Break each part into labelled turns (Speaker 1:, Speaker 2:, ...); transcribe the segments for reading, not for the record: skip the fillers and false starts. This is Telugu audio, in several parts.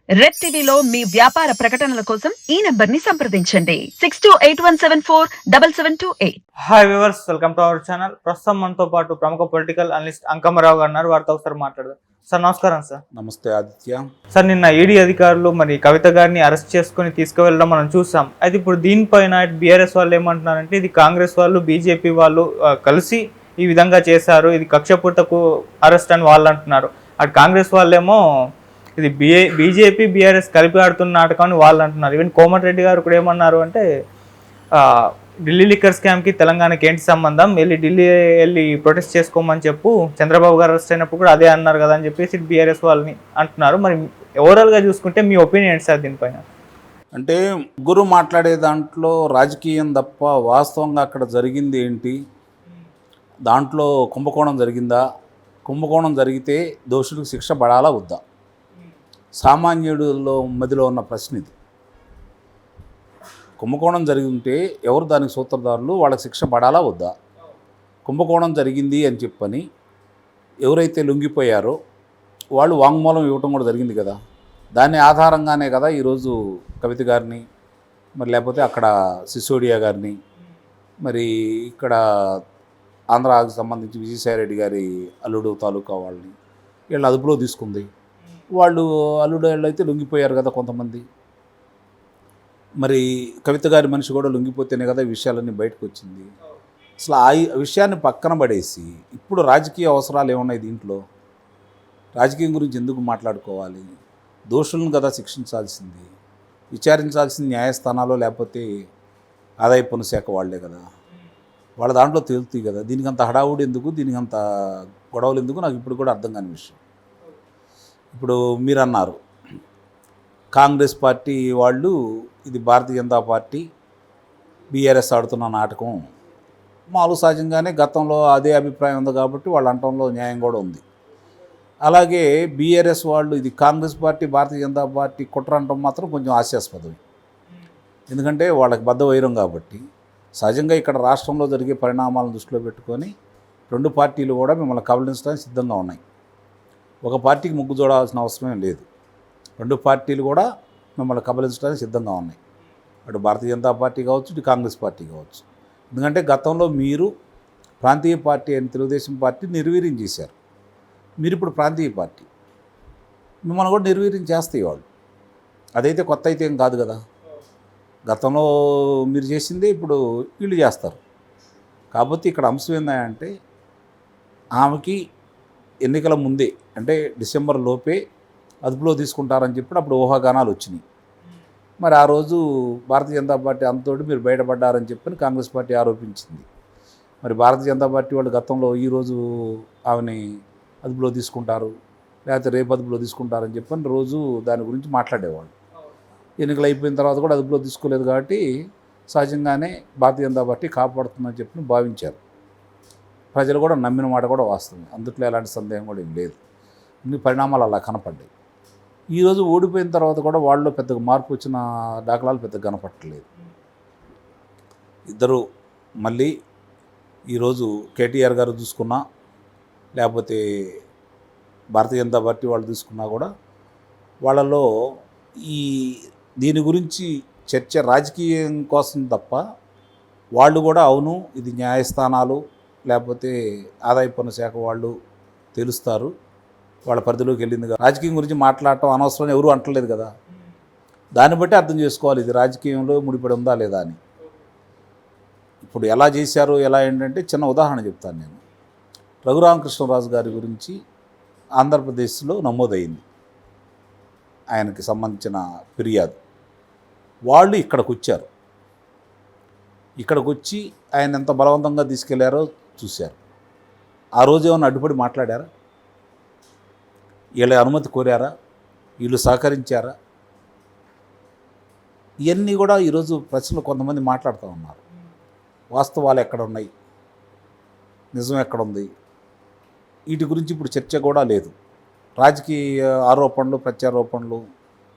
Speaker 1: రెడ్ టీవీలో మీ వ్యాపార ప్రకటనల కోసం ఈ నెంబర్ ని సంప్రదించండి 6281747728.
Speaker 2: Hi viewers, welcome to our channel. ప్రస్తుతం మనతో పాటు ప్రముఖ పొలిటికల్ అనలిస్ట్ అంకమ్మరావు గారు ఉన్నారు. వారితో ఒకసారి మాట్లాడదాం. సార్ నమస్కారం. సార్
Speaker 3: నమస్తే ఆదిత్య.
Speaker 2: సార్, నిన్న ఈడీ అధికారులు మరి కవిత గారిని అరెస్ట్ చేసుకుని తీసుకువెళ్ళడం మనం చూసాం. అయితే ఇప్పుడు దీనిపైన బీఆర్ఎస్ వాళ్ళు ఏమంటున్నారంటే ఇది కాంగ్రెస్ వాళ్ళు బీజేపీ వాళ్ళు కలిసి ఈ విధంగా చేశారు, ఇది కక్షపూర్తకు అరెస్ట్ అని వాళ్ళు అంటున్నారు. అటు కాంగ్రెస్ వాళ్ళేమో ఇది బీజేపీ బీఆర్ఎస్ కలిపి ఆడుతున్న నాటకం అని వాళ్ళు అంటున్నారు. ఈవెన్ కోమటిరెడ్డి గారు కూడా ఏమన్నారు అంటే ఢిల్లీ లిక్కర్ స్కామ్కి తెలంగాణకి ఏంటి సంబంధం, ఢిల్లీ ప్రొటెస్ట్ చేసుకోమని చెప్పు, చంద్రబాబు గారు అరెస్ట్ అయినప్పుడు కూడా అదే అన్నారు కదా అని చెప్పేసి బీఆర్ఎస్ వాళ్ళని అంటున్నారు. మరి ఓవరాల్గా చూసుకుంటే మీ ఒపీనియన్ ఏంటి సార్ దీనిపైన?
Speaker 3: అంటే ముగ్గురు మాట్లాడే దాంట్లో రాజకీయం తప్ప వాస్తవంగా అక్కడ జరిగింది ఏంటి, దాంట్లో కుంభకోణం జరిగిందా, కుంభకోణం జరిగితే దోషులకు శిక్ష పడాలా వద్దా, సామాన్యుడిలో మధ్యలో ఉన్న ప్రశ్న ఇది. కుంభకోణం జరిగి ఉంటే ఎవరు దానికి సూత్రధారులు, వాళ్ళకి శిక్ష పడాలా వద్దా? కుంభకోణం జరిగింది అని చెప్పని ఎవరైతే లొంగిపోయారో వాళ్ళు వాంగ్మూలం ఇవ్వటం కూడా జరిగింది కదా. దాని ఆధారంగానే కదా ఈరోజు కవిత గారిని, మరి లేకపోతే అక్కడ సిసోడియా గారిని, మరి ఇక్కడ ఆంధ్రాకి సంబంధించి విజయసాయిరెడ్డి గారి అల్లుడు తాలూకా వాళ్ళని వీళ్ళని అదుపులో తీసుకుంది. వాళ్ళు అల్లుడు అయితే లొంగిపోయారు కదా కొంతమంది. మరి కవిత గారి మనిషి కూడా లొంగిపోతేనే కదా ఈ విషయాలన్నీ బయటకు వచ్చింది. అసలు ఆ విషయాన్ని పక్కన పడేసి ఇప్పుడు రాజకీయ అవసరాలు ఏమున్నాయి దీంట్లో? రాజకీయం గురించి ఎందుకు మాట్లాడుకోవాలి? దోషులను కదా శిక్షించాల్సింది, విచారించాల్సింది న్యాయస్థానాల్లో, లేకపోతే ఆదాయ పన్ను శాఖ వాళ్ళే కదా. వాళ్ళ దాంట్లో తేలుతాయి కదా. దీనికి అంత హడావుడి ఎందుకు, దీనికి అంత గొడవలు ఎందుకు, నాకు ఇప్పుడు కూడా అర్థం కాని విషయం. ఇప్పుడు మీరు అన్నారు కాంగ్రెస్ పార్టీ వాళ్ళు ఇది భారతీయ జనతా పార్టీ బీఆర్ఎస్ ఆడుతున్న నాటకం. మామూలు సహజంగానే గతంలో అదే అభిప్రాయం ఉంది కాబట్టి వాళ్ళు అంటంలో న్యాయం కూడా ఉంది. అలాగే బీఆర్ఎస్ వాళ్ళు ఇది కాంగ్రెస్ పార్టీ భారతీయ జనతా పార్టీ కుట్ర అంటాం మాత్రం కొంచెం హాస్యాస్పదం. ఎందుకంటే వాళ్ళకి బద్ధ వైరం కాబట్టి. సహజంగా ఇక్కడ రాష్ట్రంలో జరిగే పరిణామాలను దృష్టిలో పెట్టుకొని రెండు పార్టీలు కూడా మిమ్మల్ని కబలించడానికి సిద్ధంగా ఉన్నాయి. ఒక పార్టీకి ముగ్గు చూడాల్సిన అవసరమే లేదు. రెండు పార్టీలు కూడా మిమ్మల్ని కబలించడానికి సిద్ధంగా ఉన్నాయి. అటు భారతీయ జనతా పార్టీ కావచ్చు, ఇటు కాంగ్రెస్ పార్టీ కావచ్చు. ఎందుకంటే గతంలో మీరు ప్రాంతీయ పార్టీ అని తెలుగుదేశం పార్టీ నిర్వీర్యం చేశారు. మీరు ఇప్పుడు ప్రాంతీయ పార్టీ, మిమ్మల్ని కూడా నిర్వీర్యం చేస్తాయి వాళ్ళు. అదైతే కొత్త అయితే ఏం కాదు కదా. గతంలో మీరు చేసిందే ఇప్పుడు వీళ్ళు చేస్తారు. కాకపోతే ఇక్కడ అంశం ఏంటంటే ఆమెకి ఎన్నికల ముందే అంటే డిసెంబర్ లోపే అదుపులో తీసుకుంటారని చెప్పి అప్పుడు ఊహాగానాలు వచ్చినాయి. మరి ఆ రోజు భారతీయ జనతా పార్టీ అంతతోటి మీరు బయటపడ్డారని చెప్పని కాంగ్రెస్ పార్టీ ఆరోపించింది. మరి భారతీయ జనతా పార్టీ వాళ్ళు గతంలో ఈరోజు ఆమెని అదుపులో తీసుకుంటారు, లేకపోతే రేపు అదుపులో తీసుకుంటారని చెప్పని రోజు దాని గురించి మాట్లాడేవాళ్ళు. ఎన్నికలు అయిపోయిన తర్వాత కూడా అదుపులో తీసుకోలేదు కాబట్టి సహజంగానే భారతీయ జనతా పార్టీ కాపాడుతుందని చెప్పి భావించారు. ప్రజలు కూడా నమ్మిన మాట కూడా వాస్తవం. అందుట్లో ఎలాంటి సందేహం కూడా ఏం లేదు. ఇన్ని పరిణామాలు అలా కనపడ్డాయి. ఈరోజు ఓడిపోయిన తర్వాత కూడా వాళ్ళలో పెద్దగా మార్పు వచ్చిన దాఖలాలు పెద్దగా కనపట్టలేదు. ఇద్దరు మళ్ళీ ఈరోజు కేటీఆర్ గారు చూసుకున్నా, లేకపోతే భారతీయ జనతా పార్టీ వాళ్ళు తీసుకున్నా కూడా వాళ్ళలో ఈ దీని గురించి చర్చ రాజకీయం కోసం తప్ప వాళ్ళు కూడా అవును ఇది న్యాయస్థానాలు లేకపోతే ఆదాయ పన్ను శాఖ వాళ్ళు తెలుస్తారు, వాళ్ళ పరిధిలోకి వెళ్ళింది కదా, రాజకీయం గురించి మాట్లాడటం అనవసరం ఎవరు అంటలేదు కదా. దాన్ని బట్టి అర్థం చేసుకోవాలి ఇది రాజకీయంలో ముడిపడి ఉందా లేదా అని. ఇప్పుడు ఎలా చేశారు ఎలా ఏంటంటే చిన్న ఉదాహరణ చెప్తాను నేను. రఘురామకృష్ణరాజు గారి గురించి ఆంధ్రప్రదేశ్లో నమోదైంది, ఆయనకి సంబంధించిన ఫిర్యాదు. వాళ్ళు ఇక్కడికి వచ్చారు. ఇక్కడికి వచ్చి ఆయన ఎంత బలవంతంగా తీసుకెళ్లారో చూశారు. ఆ రోజు ఏమైనా అడ్డుపడి మాట్లాడారా? వీళ్ళ అనుమతి కోరారా? వీళ్ళు సహకరించారా? ఇవన్నీ కూడా ఈరోజు ప్రశ్నలు కొంతమంది మాట్లాడుతూ ఉన్నారు. వాస్తవాలు ఎక్కడ ఉన్నాయి, నిజం ఎక్కడుంది, వీటి గురించి ఇప్పుడు చర్చ కూడా లేదు. రాజకీయ ఆరోపణలు ప్రత్యారోపణలు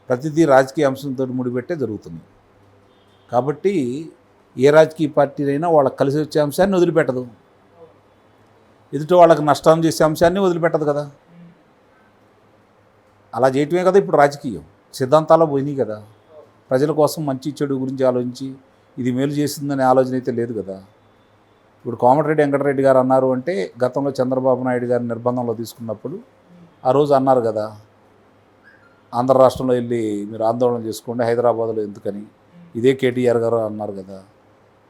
Speaker 3: ప్రతిదీ రాజకీయ అంశంతో ముడిపెట్టే జరుగుతుంది. కాబట్టి ఏ రాజకీయ పార్టీ అయినా వాళ్ళకి కలిసి వచ్చే అంశాన్ని వదిలిపెట్టదు, ఎదుటి వాళ్ళకి నష్టం చేసే అంశాన్ని వదిలిపెట్టదు కదా. అలా చేయటమే కదా ఇప్పుడు రాజకీయం. సిద్ధాంతాలు పోయినాయి కదా. ప్రజల కోసం మంచి చెడు గురించి ఆలోచించి ఇది మేలు చేస్తుందనే ఆలోచన అయితే లేదు కదా. ఇప్పుడు కోమటిరెడ్డి వెంకటరెడ్డి గారు అన్నారు అంటే గతంలో చంద్రబాబు నాయుడు గారి నిర్బంధంలో తీసుకున్నప్పుడు ఆ రోజు అన్నారు కదా, ఆంధ్ర రాష్ట్రంలో వెళ్ళి మీరు ఆందోళన చేసుకోండి, హైదరాబాద్లో ఎందుకని. ఇదే కేటీఆర్ గారు అన్నారు కదా.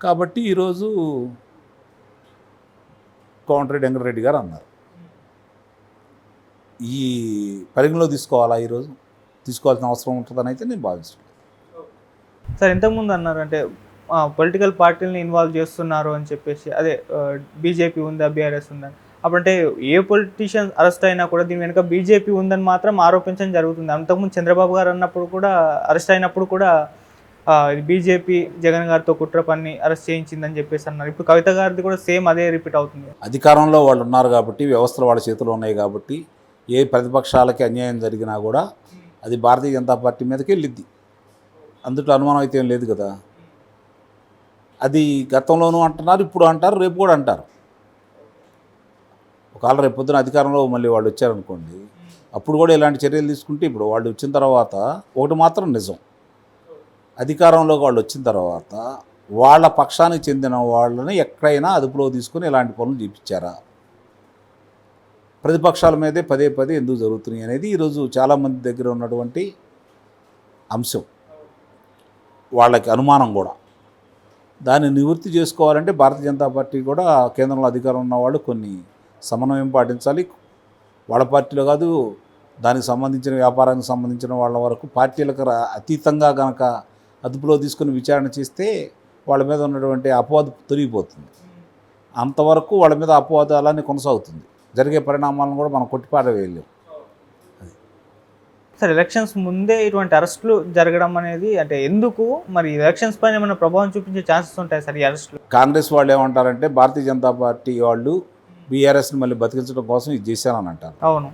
Speaker 3: కాబట్టి ఈరోజు కోమటిరెడ్డి వెంకటరెడ్డి గారు అన్నారు. ఈ పరిగణలో తీసుకోవాలా, ఈరోజు తీసుకోవాల్సిన అవసరం ఉంటుందని అయితే నేను భావిస్తున్నాను.
Speaker 2: సార్ ఇంతకుముందు అన్నారు అంటే పొలిటికల్ పార్టీలని ఇన్వాల్వ్ చేస్తున్నారు అని చెప్పేసి, అదే బీజేపీ ఉందా బీఆర్ఎస్ ఉందా, అప్పుడంటే ఏ పొలిటీషియన్ అరెస్ట్ అయినా కూడా దీని వెనుక బీజేపీ ఉందని మాత్రం ఆరోపించడం జరుగుతుంది. అంతకుముందు చంద్రబాబు గారు అన్నప్పుడు కూడా, అరెస్ట్ అయినప్పుడు కూడా బీజేపీ జగన్ గారితో కుట్ర పన్ని అరెస్ట్ చేయించిందని చెప్పేసి అన్నారు. ఇప్పుడు కవిత గారిది కూడా సేమ్ అదే రిపీట్ అవుతుంది.
Speaker 3: అధికారంలో వాళ్ళు ఉన్నారు కాబట్టి, వ్యవస్థలు వాళ్ళ చేతిలో ఉన్నాయి కాబట్టి, ఏ ప్రతిపక్షాలకి అన్యాయం జరిగినా కూడా అది భారతీయ జనతా పార్టీ మీదకి వెళ్ళిద్ది. అందులో అనుమానం అయితే ఏం లేదు కదా. అది గతంలోనూ అంటున్నారు, ఇప్పుడు అంటారు, రేపు కూడా అంటారు. ఒకవేళ రేపు పొద్దున అధికారంలో మళ్ళీ వాళ్ళు వచ్చారనుకోండి, అప్పుడు కూడా ఇలాంటి చర్యలు తీసుకుంటే, ఇప్పుడు వాళ్ళు వచ్చిన తర్వాత ఒకటి మాత్రం నిజం, అధికారంలోకి వాళ్ళు వచ్చిన తర్వాత వాళ్ళ పక్షానికి చెందిన వాళ్ళని ఎక్కడైనా అదుపులో తీసుకొని ఇలాంటి పనులు చేయించారా, ప్రతిపక్షాల మీదే పదే పదే ఎందుకు జరుగుతున్నాయి అనేది ఈరోజు చాలామంది దగ్గర ఉన్నటువంటి అంశం, వాళ్ళకి అనుమానం కూడా. దాన్ని నివృత్తి చేసుకోవాలంటే భారతీయ జనతా పార్టీ కూడా కేంద్రంలో అధికారం ఉన్నవాళ్ళు కొన్ని సమన్వయం పాటించాలి. వాళ్ళ పార్టీలో కాదు, దానికి సంబంధించిన వ్యాపారానికి సంబంధించిన వాళ్ళ వరకు పార్టీలకు అతీతంగా కనుక అదుపులో తీసుకుని విచారణ చేస్తే వాళ్ళ మీద ఉన్నటువంటి అపవాదు తొలగిపోతుంది. అంతవరకు వాళ్ళ మీద అపవాదు అలానే కొనసాగుతుంది. జరిగే పరిణామాలను కూడా మనం కొట్టిపారవేయలేం.
Speaker 2: సార్ ఎలక్షన్స్ ముందే ఇటువంటి అరెస్టులు జరగడం అనేది అంటే ఎందుకు, మరి ఎలక్షన్స్ పైన ఏమైనా ప్రభావం చూపించే ఛాన్సెస్ ఉంటాయి సార్ ఈ అరెస్టులు?
Speaker 3: కాంగ్రెస్ వాళ్ళు ఏమంటారంటే భారతీయ జనతా పార్టీ వాళ్ళు బీఆర్ఎస్ని మళ్ళీ బతికించడం కోసం ఇది చేశారని అంటారు.
Speaker 2: అవును.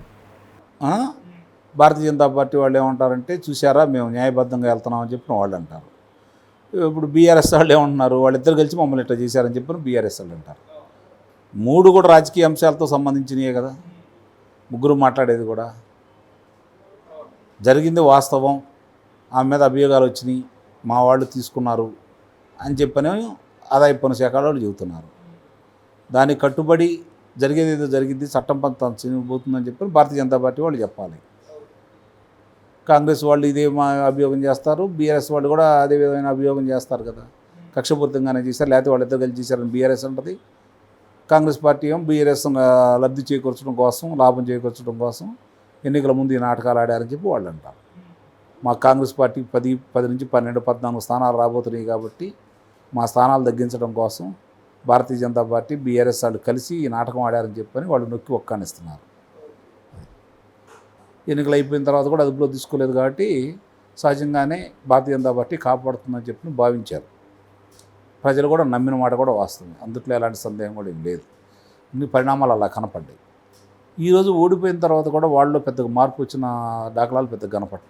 Speaker 3: భారతీయ జనతా పార్టీ వాళ్ళు ఏమంటారంటే చూసారా మేము న్యాయబద్ధంగా వెళ్తున్నామని చెప్పిన వాళ్ళు అంటారు. ఇప్పుడు బీఆర్ఎస్ వాళ్ళు ఏమంటున్నారు, వాళ్ళిద్దరు కలిసి మమ్మల్ని ఇట్లా చేశారని చెప్పిన బీఆర్ఎస్ వాళ్ళు అంటారు. మూడు కూడా రాజకీయ అంశాలతో సంబంధించినవే కదా, ముగ్గురు మాట్లాడేది కూడా. జరిగింది వాస్తవం, ఆమె మీద అభియోగాలు వచ్చినాయి, మా వాళ్ళు తీసుకున్నారు అని చెప్పని ఆదాయ పన్ను శాఖ వాళ్ళు చెబుతున్నారు. దానికి కట్టుబడి జరిగేది ఏదో జరిగింది, చట్టం పంత చినిగిపోతుందని చెప్పి భారతీయ జనతా పార్టీ వాళ్ళు చెప్పాలి. కాంగ్రెస్ వాళ్ళు ఇదే అభియోగం చేస్తారు, బీఆర్ఎస్ వాళ్ళు కూడా అదే విధమైన అభియోగం చేస్తారు కదా, కక్షపూరితంగానే చేశారు, లేకపోతే వాళ్ళిద్దరు కలిసి చేశారని బీఆర్ఎస్ అంటది. కాంగ్రెస్ పార్టీ ఏమో బీఆర్ఎస్ లబ్ధి చేకూర్చడం కోసం, లాభం చేకూర్చడం కోసం ఎన్నికల ముందు ఈ నాటకాలు ఆడారని చెప్పి వాళ్ళు అంటారు. మా కాంగ్రెస్ పార్టీ 10 నుంచి 12, 14 స్థానాలు రాబోతున్నాయి కాబట్టి మా స్థానాలు తగ్గించడం కోసం భారతీయ జనతా పార్టీ బీఆర్ఎస్ వాళ్ళు కలిసి ఈ నాటకం ఆడారని చెప్పని వాళ్ళు నొక్కి ఒక్కానిస్తున్నారు. ఎన్నికలు అయిపోయిన తర్వాత కూడా అదుపులో తీసుకోలేదు కాబట్టి సహజంగానే భారతీయ జనతా పార్టీ కాపాడుతుందని చెప్పి భావించారు. ప్రజలు కూడా నమ్మిన మాట కూడా వాస్తవం, అందుట్లో ఎలాంటి సందేహం కూడా ఏం లేదు. ఇన్ని పరిణామాలు అలా కనపడ్డాయి. ఈరోజు ఓడిపోయిన తర్వాత కూడా వాళ్ళలో పెద్దగా మార్పు వచ్చిన దాఖలాలు పెద్దగా కనపడతాయి.